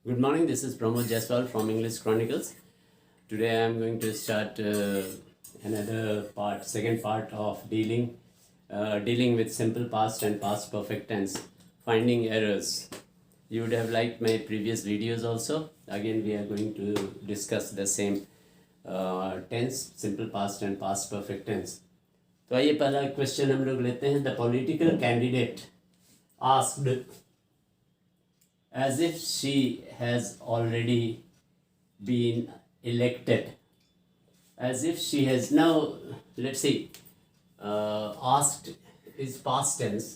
Good morning, this is Pramod Jaiswal from English Chronicles. Today I am going to start another part, second part of dealing with simple past and past perfect tense, finding errors. You would have liked my previous videos also. Again, we are going to discuss the same tense, simple past and past perfect tense. तो आइए पहला question हम लोग लेते हैं. The political candidate asked as if she has already been elected, as if she has now, let's see, asked is past tense.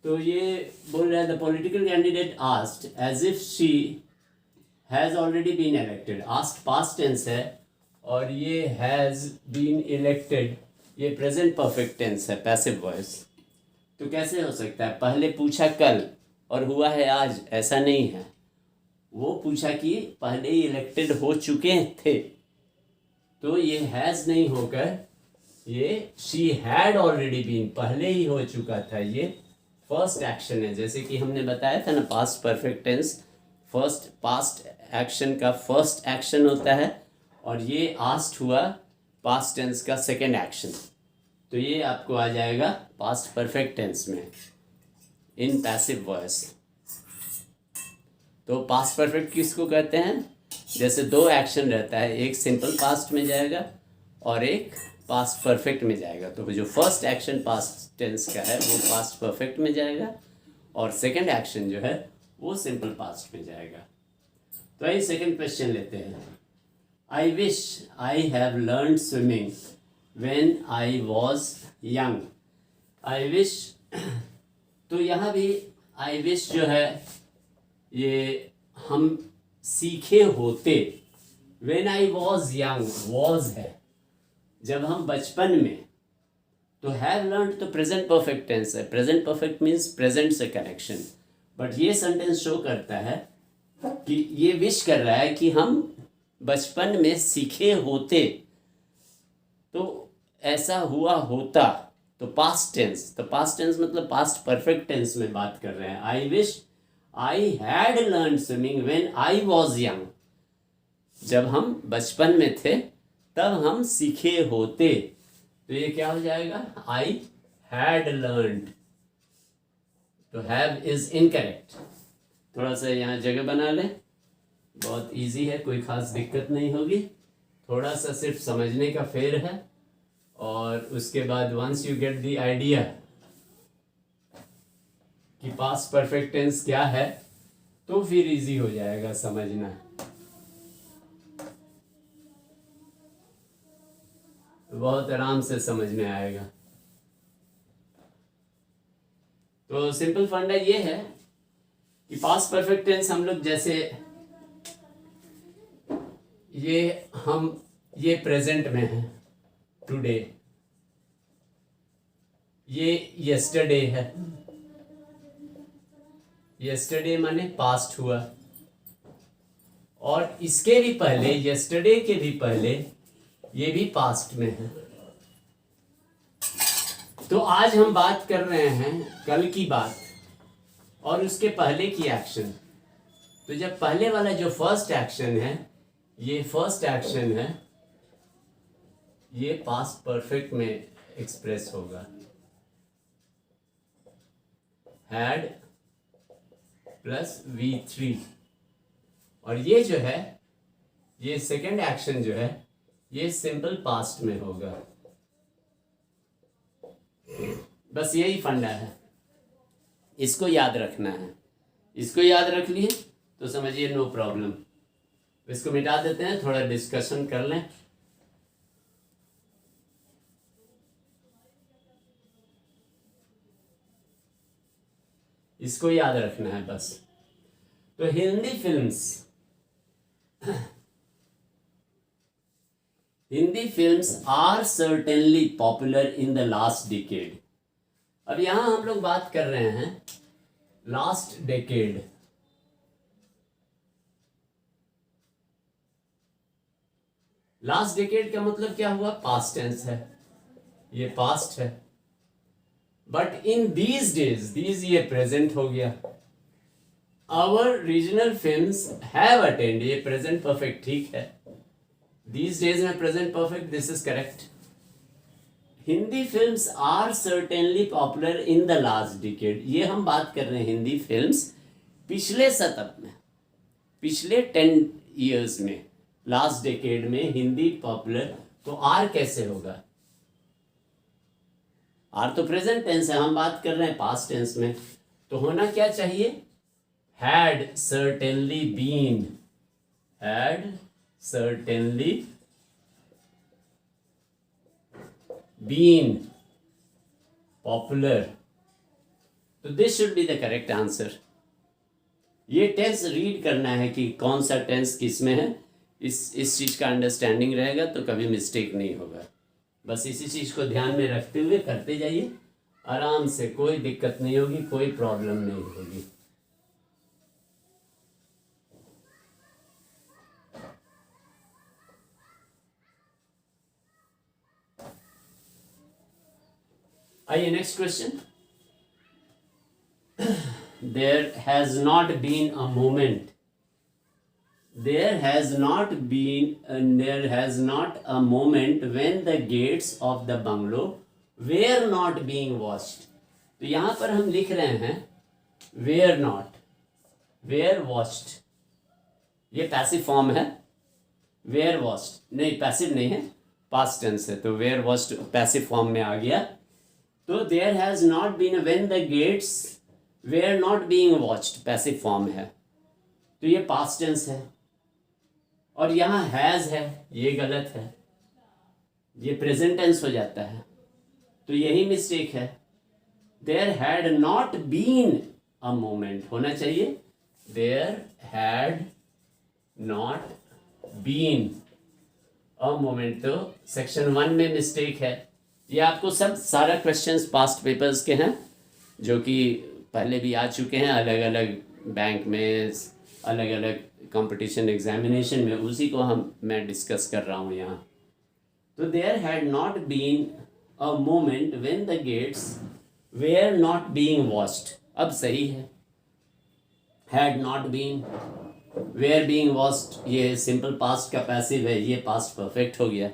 तो ये बोल रहा है the political candidate asked as if she has already been elected. asked past tense है और ये has been elected ये present perfect tense है, passive voice. तो कैसे हो सकता है? पहले पूछा कल और हुआ है आज, ऐसा नहीं है. वो पूछा कि पहले ही इलेक्टेड हो चुके थे, तो ये हैज़ नहीं होकर ये शी हैड ऑलरेडी बीन, पहले ही हो चुका था. ये फर्स्ट एक्शन है, जैसे कि हमने बताया था ना, past perfect tense first past action का फर्स्ट एक्शन होता है और ये आस्ट हुआ पास्ट टेंस का सेकेंड एक्शन. तो ये आपको आ जाएगा पास्ट परफेक्ट टेंस में इन पैसिव वॉइस. तो पास्ट परफेक्ट किसको कहते हैं? जैसे दो एक्शन रहता है, एक सिंपल पास्ट में जाएगा और एक पास्ट परफेक्ट में जाएगा. तो जो फर्स्ट एक्शन पास्ट टेंस का है वो पास्ट परफेक्ट में जाएगा और सेकंड एक्शन जो है वो सिंपल पास्ट में जाएगा. तो आइए सेकंड क्वेश्चन लेते हैं. I wish I have learned swimming when I was young. I wish, तो यहाँ भी आई विश जो है ये हम सीखे होते. When I was young, was है जब हम बचपन में. तो हैव लर्न तो प्रेजेंट परफेक्ट टेंस है. प्रेजेंट परफेक्ट मीन्स प्रेजेंट से कनेक्शन. बट ये सेंटेंस शो करता है कि ये विश कर रहा है कि हम बचपन में सीखे होते, तो ऐसा हुआ होता. तो पास्ट टेंस, तो पास्ट टेंस मतलब पास्ट परफेक्ट टेंस में बात कर रहे हैं. I wish I had learn swimming when I was young. जब हम बचपन में थे तब हम सीखे होते. तो ये क्या हो जाएगा? I had learned. तो हैव इज इनकरेक्ट. थोड़ा सा यहाँ जगह बना लें, बहुत इजी है, कोई खास दिक्कत नहीं होगी. थोड़ा सा सिर्फ समझने का फेर है और उसके बाद once you get the idea कि पास्ट परफेक्ट टेंस क्या है तो फिर इजी हो जाएगा समझना. बहुत आराम से समझ में आएगा. तो सिंपल फंडा ये है कि पास्ट परफेक्ट टेंस हम लोग जैसे ये प्रेजेंट में है, टुडे. ये यस्टरडे है. यस्टरडे माने पास्ट हुआ. और इसके भी पहले, यस्टरडे के भी पहले ये भी पास्ट में है. तो आज हम बात कर रहे हैं कल की बात और उसके पहले की एक्शन. तो जब पहले वाला जो फर्स्ट एक्शन है, ये फर्स्ट एक्शन है, ये पास्ट परफेक्ट में एक्सप्रेस होगा. Had plus V3. और ये जो है, ये सेकेंड एक्शन जो है ये सिंपल पास्ट में होगा. बस यही फंडा है, इसको याद रखना है. इसको याद रख लिए तो समझिए नो प्रॉब्लम. इसको मिटा देते हैं, थोड़ा डिस्कशन कर लें. इसको याद रखना है बस. तो Hindi films are certainly popular in the last decade. अब यहां हम लोग बात कर रहे हैं लास्ट डेकेड. लास्ट डेकेड का मतलब क्या हुआ? पास्ट टेंस है, ये पास्ट है. But in these days, these ये प्रेजेंट हो गया. Our regional films have attend, ये प्रेजेंट परफेक्ट ठीक है, दीज डेज में present perfect, this is correct. Hindi films are certainly popular in the last decade, ये हम बात कर रहे हैं हिंदी फिल्म्स पिछले शतक में, पिछले 10 ईयर्स में, लास्ट डिकेड में हिंदी पॉपुलर, तो आर कैसे होगा? आर तो प्रेजेंट टेंस है, हम बात कर रहे हैं पास्ट टेंस में, तो होना क्या चाहिए? Had certainly been, had certainly been popular, तो this should be the correct answer. ये टेंस रीड करना है कि कौन सा टेंस किस में है, इस चीज का अंडरस्टैंडिंग रहेगा तो कभी मिस्टेक नहीं होगा। बस इसी चीज को ध्यान में रखते हुए करते जाइए आराम से, कोई दिक्कत नहीं होगी, कोई प्रॉब्लम नहीं होगी। आइए next question. There has not been a moment, there has not a moment when the gates of the bungalow were not being watched। तो यहां पर हम लिख रहे हैं were not, were watched, ये पैसिव फॉर्म है, were watched नहीं, पैसिव नहीं है, पास्ट टेंस है, तो were watched पैसिव फॉर्म में आ गया। तो there has not been when the gates were not being watched passive form है, तो ये पास्ट टेंस है, और यहाँ हैज है, ये गलत है, ये प्रेजेंट टेंस हो जाता है, तो यही मिस्टेक है। There had not been a moment होना चाहिए, there had not been a moment, तो सेक्शन 1 में मिस्टेक है। ये आपको सब सारा क्वेश्चंस पास्ट पेपर्स के हैं जो कि पहले भी आ चुके हैं, अलग अलग बैंक में, अलग अलग कंपटीशन एग्जामिनेशन में, उसी को मैं डिस्कस कर रहा हूँ यहाँ। तो there had not been a moment when the gates were not being watched, अब सही है, had not been, were being watched, ये सिंपल पास्ट का पैसिव है, ये पास्ट परफेक्ट हो गया।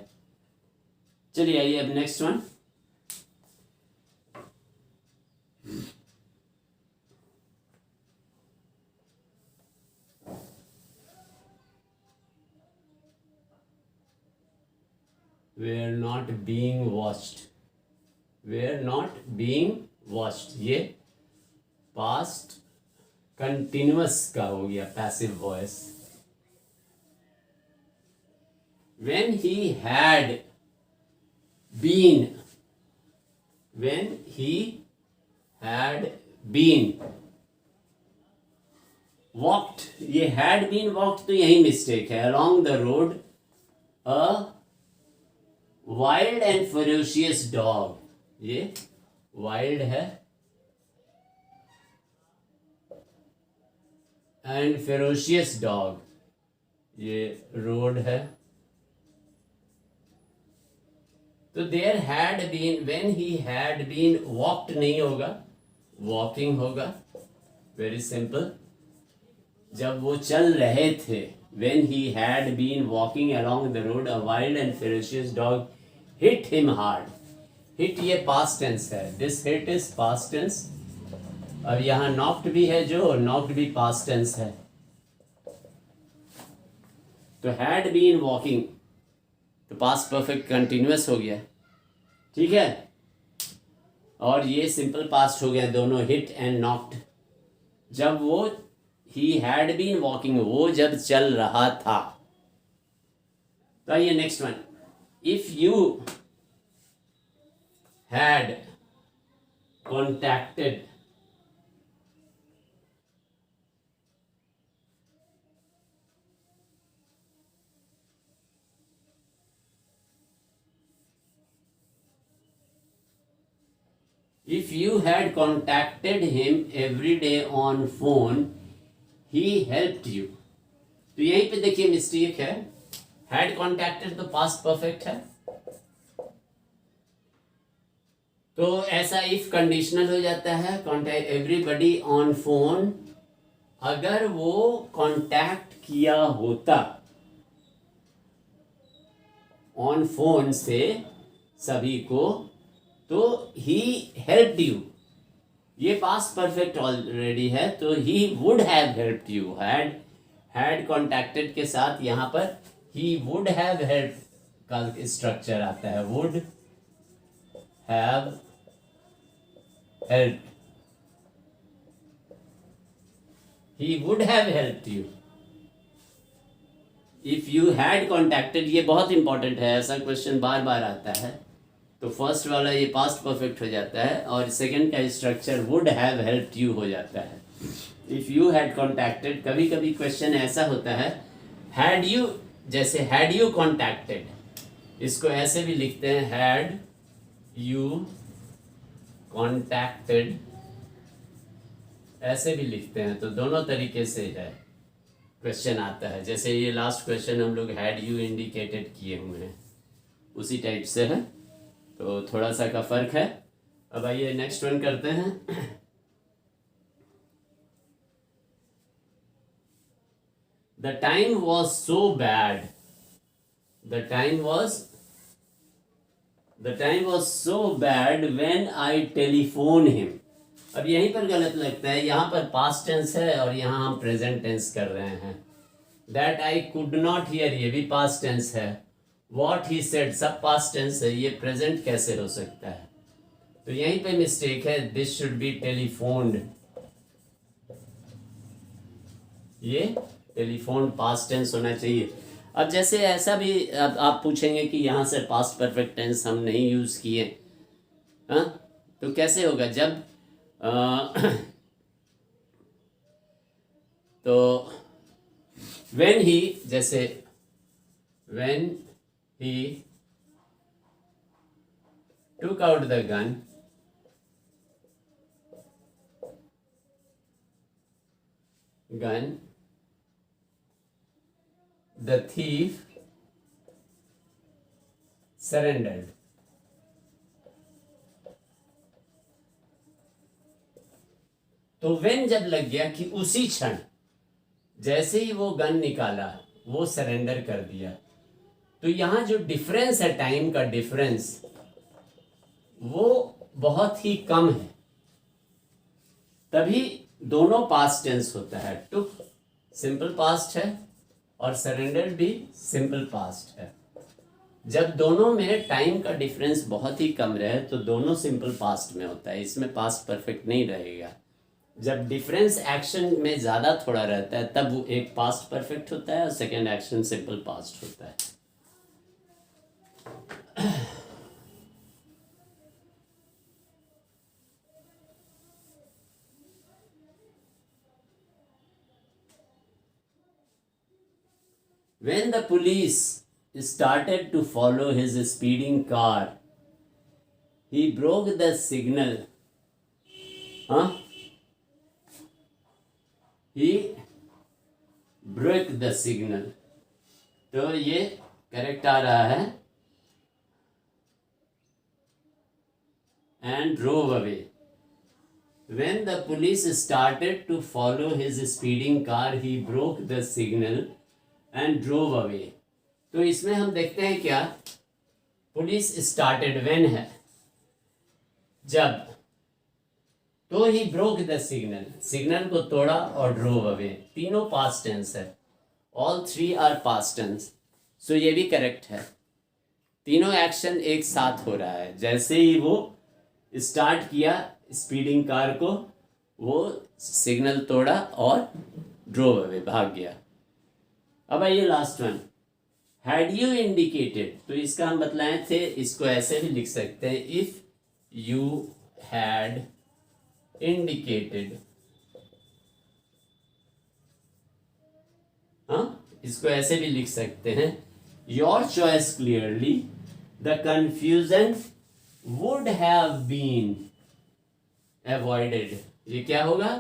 चलिए आइए अब next one. were not being watched, were not being watched, ये पास्ट कंटिन्यूअस का हो गया passive voice. when he had been, when he had been walked, ये had been walked तो यही मिस्टेक है, along the road a wild and ferocious dog, ये wild है एंड फेरोशियस डॉग, ये रोड है। तो there had been, when he had been walked नहीं होगा, वॉकिंग होगा, वेरी सिंपल, जब वो चल रहे थे, when he had been walking along the road a wild and ferocious dog hit him hard, hit ये past tense है, this hit is past tense, अब यहाँ knocked भी है, जो knocked भी past tense है, तो had been walking तो past perfect continuous हो गया, ठीक है, और ये simple past हो गया, दोनों hit and knocked, जब वो he had been walking, वो जब चल रहा था। तो आइए next one, if you had contacted if you had contacted him every day on phone he helped you, तो यहीं पे देखिए मिस्टेक है, had contacted तो past perfect है, तो ऐसा if कंडीशनल हो जाता है, contact everybody on phone अगर वो कांटेक्ट किया होता ऑन फोन से सभी को, तो ही हेल्प्ड यू, ये पास्ट परफेक्ट ऑलरेडी है, तो he would have helped you. Had contacted के साथ यहाँ पर ही वुड हैव हेल्प का स्ट्रक्चर आता है, would have help, he would have helped you. If you had contacted, ये बहुत इंपॉर्टेंट है, ऐसा क्वेश्चन बार बार आता है, तो फर्स्ट वाला ये पास्ट परफेक्ट हो जाता है और सेकंड का structure would have helped you हो जाता है। इफ यू हैड कॉन्टैक्टेड, कभी कभी क्वेश्चन ऐसा होता है हैड यू, जैसे हैड यू कॉन्टैक्टेड, इसको ऐसे भी लिखते हैं हैड यू कॉन्टैक्टेड, ऐसे भी लिखते हैं, तो दोनों तरीके से है क्वेश्चन आता है। जैसे ये लास्ट क्वेश्चन हम लोग हैड यू इंडिकेटेड किए हुए हैं, उसी टाइप से है, तो थोड़ा सा का फर्क है। अब आइए नेक्स्ट वन करते हैं। The time was so bad, the time was so bad when I telephone him. अब यहीं पर गलत लगता है, यहाँ पर पास्ट टेंस है और यहाँ हम प्रेजेंट टेंस कर रहे हैं। That I could not here, ये भी पास्ट टेंस है। वॉट ही सेड सब पास्ट टेंस है, ये प्रेजेंट कैसे हो सकता है? तो यहीं पे मिस्टेक है, दिस शुड बी टेलीफोन्ड, ये टेलीफोन पास्ट टेंस होना चाहिए। अब जैसे ऐसा भी अब आप पूछेंगे कि यहाँ से पास्ट परफेक्ट टेंस हम नहीं यूज़ किए, हाँ, तो कैसे होगा? जब तो when he, जैसे when he took out the gun, the thief surrendered. तो when जब लग गया कि उसी क्षण जैसे ही वो गन निकाला वो सरेंडर कर दिया, तो यहाँ जो डिफरेंस है, टाइम का डिफरेंस, वो बहुत ही कम है, तभी दोनों पास्ट टेंस होता है। टुक सिंपल पास्ट है और सरेंडर भी सिंपल पास्ट है। जब दोनों में टाइम का डिफरेंस बहुत ही कम रहे तो दोनों सिंपल पास्ट में होता है, इसमें पास्ट परफेक्ट नहीं रहेगा। जब डिफरेंस एक्शन में ज़्यादा थोड़ा रहता है तब वो एक पास्ट परफेक्ट होता है और सेकेंड एक्शन सिंपल पास्ट होता है। When the police started to follow his speeding car, he broke the signal. He broke the signal. तो ये करेक्ट आ रहा है, and drove away. When the police started to follow his speeding car, he broke the signal and drove away. तो इसमें हम देखते हैं क्या, पुलिस स्टार्टेड व्हेन है जब, तो he broke the signal, signal को तोड़ा और ड्रोव अवे, तीनों पास्ट टेंस है, all three are past tense. So ये भी करेक्ट है, तीनों एक्शन एक साथ हो रहा है। जैसे ही वो स्टार्ट किया स्पीडिंग कार को, वो सिग्नल तोड़ा और ड्रोव अवे, भाग गया। अब आइए last one, had you indicated, तो इसका हम बतलाए थे, इसको ऐसे भी लिख सकते हैं, इफ यू हैड इंडिकेटेड, हाँ, इसको ऐसे भी लिख सकते हैं, your choice clearly, the confusion would have been avoided. ये क्या होगा?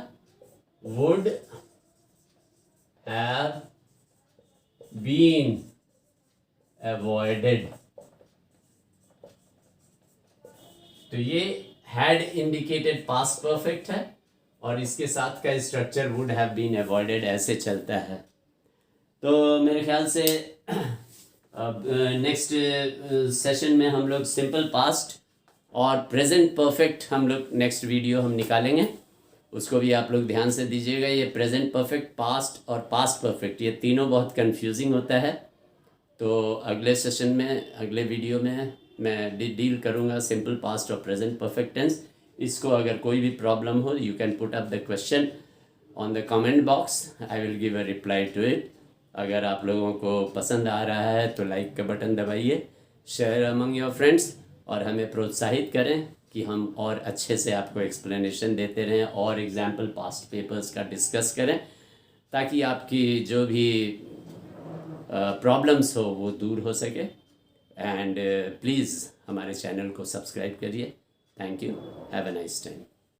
Would have been avoided. तो ये हैड इंडिकेटेड पास्ट परफेक्ट है और इसके साथ का structure would have been avoided, ऐसे चलता है। तो मेरे ख्याल से अब नेक्स्ट सेशन में हम लोग सिंपल पास्ट और प्रेजेंट परफेक्ट हम लोग नेक्स्ट वीडियो हम निकालेंगे, उसको भी आप लोग ध्यान से दीजिएगा। ये प्रेजेंट परफेक्ट, पास्ट और पास्ट परफेक्ट, ये तीनों बहुत कंफ्यूजिंग होता है। तो अगले सेशन में, अगले वीडियो में मैं डील करूँगा सिंपल पास्ट और प्रेजेंट परफेक्ट टेंस। इसको अगर कोई भी प्रॉब्लम हो, you can put up the question on the comment box, I will give a reply to it. अगर आप लोगों को पसंद आ रहा है तो लाइक का बटन दबाइए, शेयर अमंग योर फ्रेंड्स, और हमें प्रोत्साहित करें कि हम और अच्छे से आपको एक्सप्लेनेशन देते रहें और एग्जाम्पल पास्ट पेपर्स का डिस्कस करें, ताकि आपकी जो भी प्रॉब्लम्स हो वो दूर हो सके। एंड प्लीज़ हमारे चैनल को सब्सक्राइब करिए। Thank you, have a nice time.